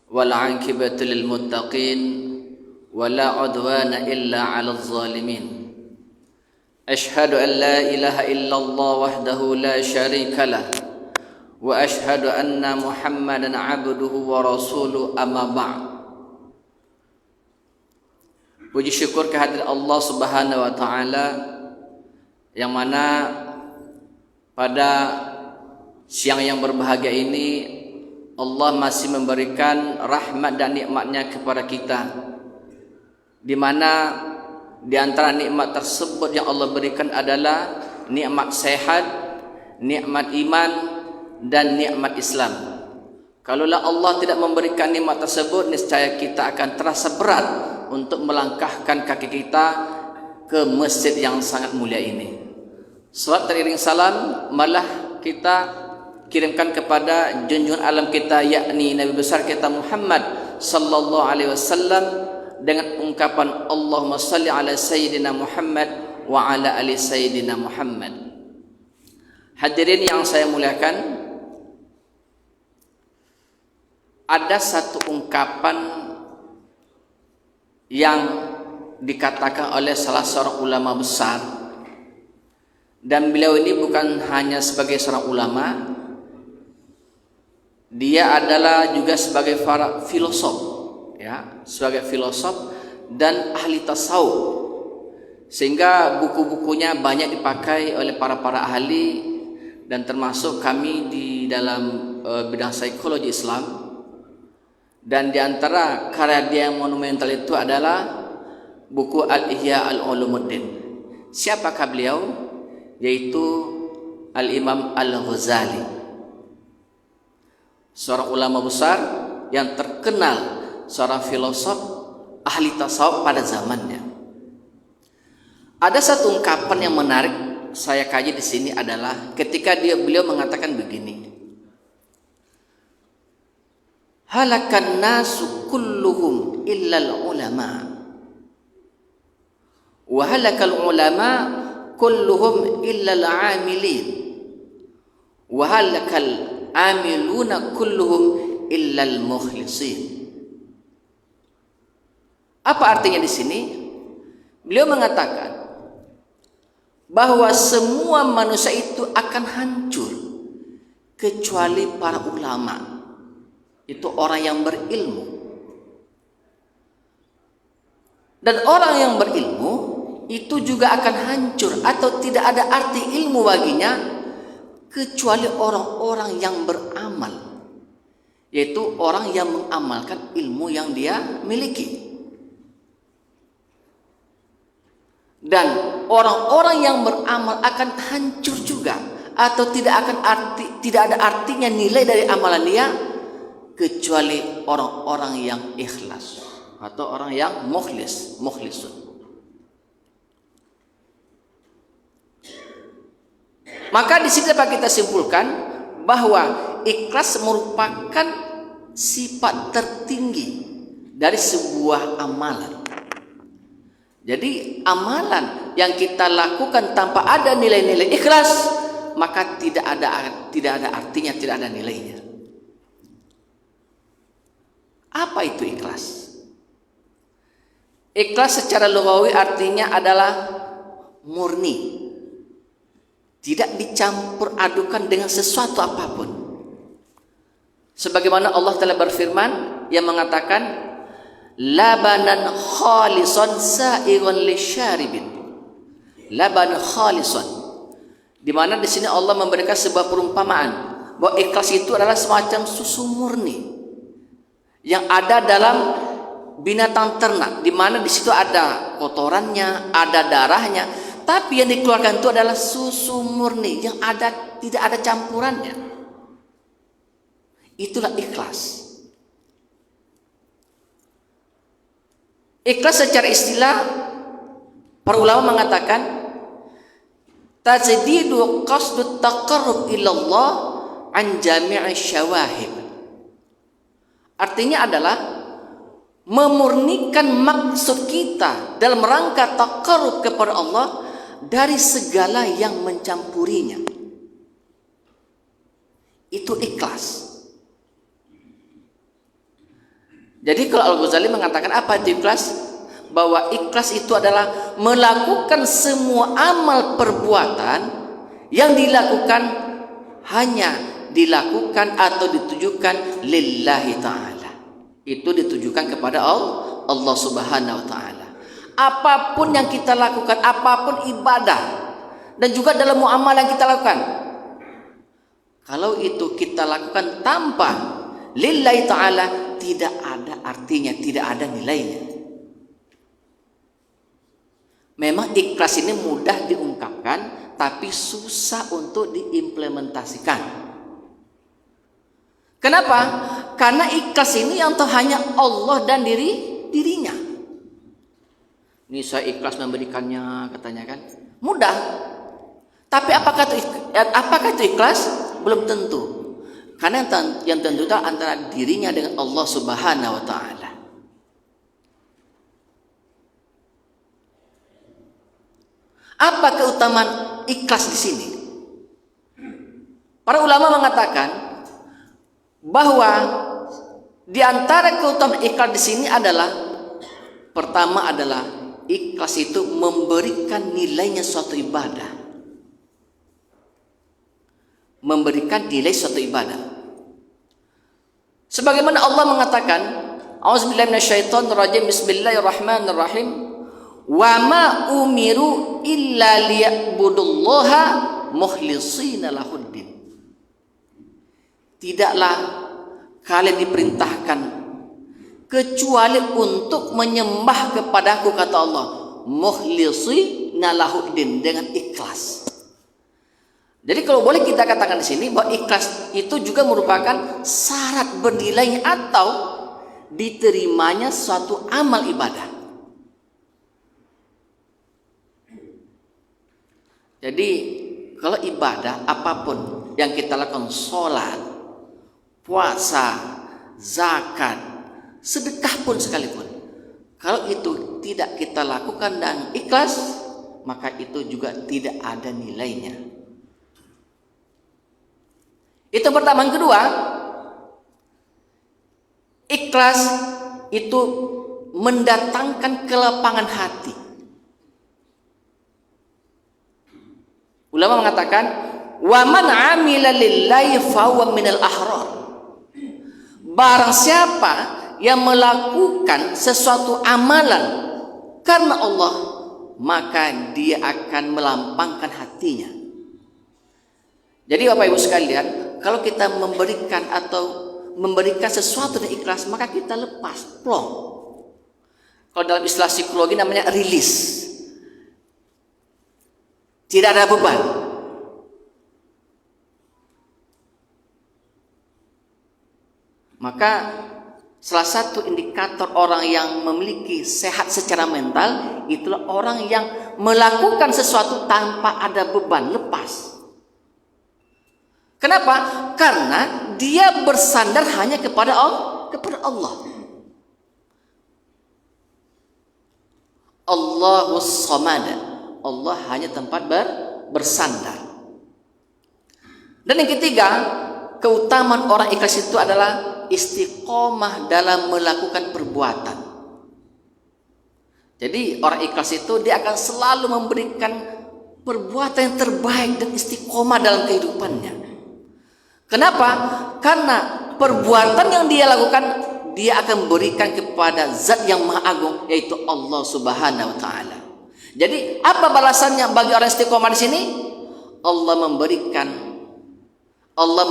والعاقبة للمتقين ولا عدوان إلا على الظالمين أشهد أن لا إله إلا الله وحده لا شريك له وأشهد أن محمدا عبده ورسوله أما بعد. Puji syukur kehadirat Allah Subhanahu wa taala yang mana pada siang yang berbahagia ini Allah masih memberikan rahmat dan nikmatnya kepada kita, di mana di antara nikmat tersebut yang Allah berikan adalah nikmat sehat, nikmat iman, dan nikmat Islam. Kalaulah Allah tidak memberikan nikmat tersebut, niscaya kita akan terasa berat untuk melangkahkan kaki kita ke masjid yang sangat mulia ini. Salat teriring salam malah kita kirimkan kepada junjungan alam kita, yakni Nabi besar kita Muhammad sallallahu alaihi wasallam, dengan ungkapan Allahumma salli ala sayyidina Muhammad wa ala ali sayyidina Muhammad. Hadirin yang saya muliakan, ada satu ungkapan yang dikatakan oleh salah seorang ulama besar, dan beliau ini bukan hanya sebagai seorang ulama, dia adalah juga sebagai filosof, ya, sebagai filosof dan ahli tasawuf, sehingga buku-bukunya banyak dipakai oleh para ahli, dan termasuk kami di dalam bidang psikologi Islam. Dan di antara karya dia yang monumental itu adalah buku Al-Ihya Al-Ulumuddin. Siapakah beliau? Yaitu Al-Imam Al-Ghazali, seorang ulama besar yang terkenal, seorang filosof, ahli tasawuf pada zamannya. Ada satu ungkapan yang menarik saya kaji di sini adalah ketika beliau mengatakan begini: halakan nasu kulluhum illal ulama wa halakal ulama kulluhum illal amilin wa halakal amiluna kulluhum illal mukhlisin. Apa artinya di sini? Beliau mengatakan bahwa semua manusia itu akan hancur kecuali para ulama. Itu orang yang berilmu. Dan orang yang berilmu itu juga akan hancur atau tidak ada arti ilmu baginya kecuali orang-orang yang beramal, yaitu orang yang mengamalkan ilmu yang dia miliki. Dan orang-orang yang beramal akan hancur juga atau tidak ada artinya nilai dari amalan dia kecuali orang-orang yang ikhlas atau orang yang mukhlisun. Maka di sini dapat kita simpulkan bahwa ikhlas merupakan sifat tertinggi dari sebuah amalan. Jadi amalan yang kita lakukan tanpa ada nilai-nilai ikhlas, maka tidak ada artinya, tidak ada nilainya. Apa itu ikhlas? Ikhlas secara lughawi artinya adalah murni, tidak dicampur adukan dengan sesuatu apapun. Sebagaimana Allah telah berfirman yang mengatakan labanan khalisan sa'igun lisyaribin. Laban khalisan, di mana di sini Allah memberikan sebuah perumpamaan bahwa ikhlas itu adalah semacam susu murni yang ada dalam binatang ternak, di mana di situ ada kotorannya, ada darahnya, tapi yang dikeluarkan itu adalah susu murni yang tidak ada campurannya. Itulah ikhlas. Ikhlas secara istilah para ulama mengatakan tajdidu qasdut taqarrub ilallah an jami'i syawahid. Artinya adalah memurnikan maksud kita dalam rangka taqarrub kepada Allah dari segala yang mencampurinya. Itu ikhlas. Jadi kalau Al-Ghazali mengatakan apa itu ikhlas? Bahwa ikhlas itu adalah melakukan semua amal perbuatan yang dilakukan hanya dilakukan atau ditujukan lillahi ta'ala. Itu ditujukan kepada Allah Subhanahu wa ta'ala. Apapun yang kita lakukan, apapun ibadah dan juga dalam muamalah yang kita lakukan, kalau itu kita lakukan tanpa lillahi ta'ala, tidak ada artinya, tidak ada nilainya. Memang ikhlas ini mudah diungkapkan, tapi susah untuk diimplementasikan. Kenapa? Karena ikhlas ini yang hanya Allah dan dirinya. Ini saya ikhlas memberikannya, katanya kan. Mudah. Tapi apakah itu ikhlas? Belum tentu. Karena yang tentu itu antara dirinya dengan Allah Subhanahu wa ta'ala. Apa keutamaan ikhlas di sini? Para ulama mengatakan bahwa di antara keutamaan ikhlas di sini adalah, pertama adalah ikhlas itu memberikan nilainya suatu ibadah. Memberikan nilai suatu ibadah. Sebagaimana Allah mengatakan, A'udzubillahi minasyaitonirrajim, bismillahirrahmanirrahim. Wa ma umiru illa liya'budullaha mukhlishina lahuddin. Tidaklah kalian diperintahkan kecuali untuk menyembah kepadaku, kata Allah, mukhlishina lahuddin, dengan ikhlas. Jadi kalau boleh kita katakan di sini bahwa ikhlas itu juga merupakan syarat bernilainya atau diterimanya suatu amal ibadah. Jadi kalau ibadah apapun yang kita lakukan, sholat, puasa, zakat, sedekah pun sekalipun, kalau itu tidak kita lakukan dan ikhlas, maka itu juga tidak ada nilainya. Itu pertama. Yang kedua, ikhlas itu mendatangkan kelapangan hati. Ulama mengatakan, wa man 'amila lillahi fahuwa minal ahrar. Barang siapa yang melakukan sesuatu amalan karena Allah, maka dia akan melampangkan hatinya. Jadi Bapak Ibu sekalian, kalau kita memberikan sesuatu dengan ikhlas, maka kita lepas, plong. Kalau dalam istilah psikologi namanya rilis. Tidak ada beban. Maka salah satu indikator orang yang memiliki sehat secara mental itulah orang yang melakukan sesuatu tanpa ada beban, lepas. Kenapa? Karena dia bersandar hanya kepada Allah. Allahus Samad. Allah hanya tempat bersandar. Dan yang ketiga, keutamaan orang ikhlas itu adalah istiqomah dalam melakukan perbuatan. Jadi orang ikhlas itu dia akan selalu memberikan perbuatan yang terbaik dan istiqomah dalam kehidupannya. Kenapa? Karena perbuatan yang dia lakukan, dia akan berikan kepada Zat yang Maha Agung, yaitu Allah Subhanahu wa ta'ala. Jadi apa balasannya bagi orang istiqomah di sini? Allah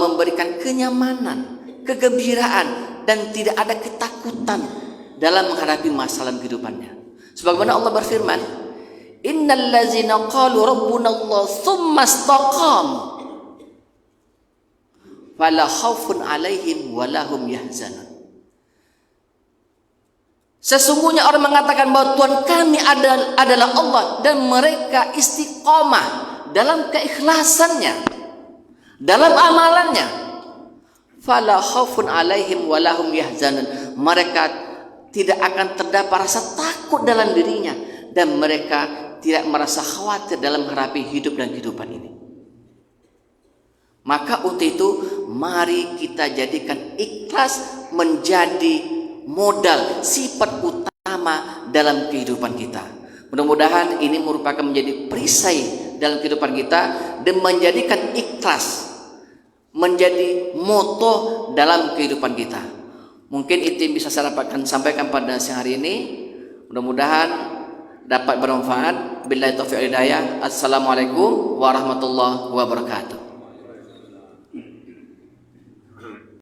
memberikan kenyamanan, kegembiraan, dan tidak ada ketakutan dalam menghadapi masalah kehidupannya. Sebagaimana Allah berfirman, innal ladzina qalu rabbuna Allah tsumma istaqamu fala khaufun 'alaihim wa lahum yahzanun. Sesungguhnya orang mengatakan bahwa Tuhan kami adalah Allah dan mereka istiqomah dalam keikhlasannya, dalam amalannya. Fala khaufun 'alaihim wa lahum yahzanun. Mereka tidak akan terdapat rasa takut dalam dirinya dan mereka tidak merasa khawatir dalam menghadapi hidup dan kehidupan ini. Maka untuk itu mari kita jadikan ikhlas menjadi modal, sifat utama dalam kehidupan kita. Mudah-mudahan ini merupakan menjadi perisai dalam kehidupan kita dan menjadikan ikhlas menjadi moto dalam kehidupan kita. Mungkin itu yang bisa saya sampaikan pada siang hari ini. Mudah-mudahan dapat bermanfaat. Billahi taufiq wal hidayah. Assalamualaikum warahmatullahi wabarakatuh.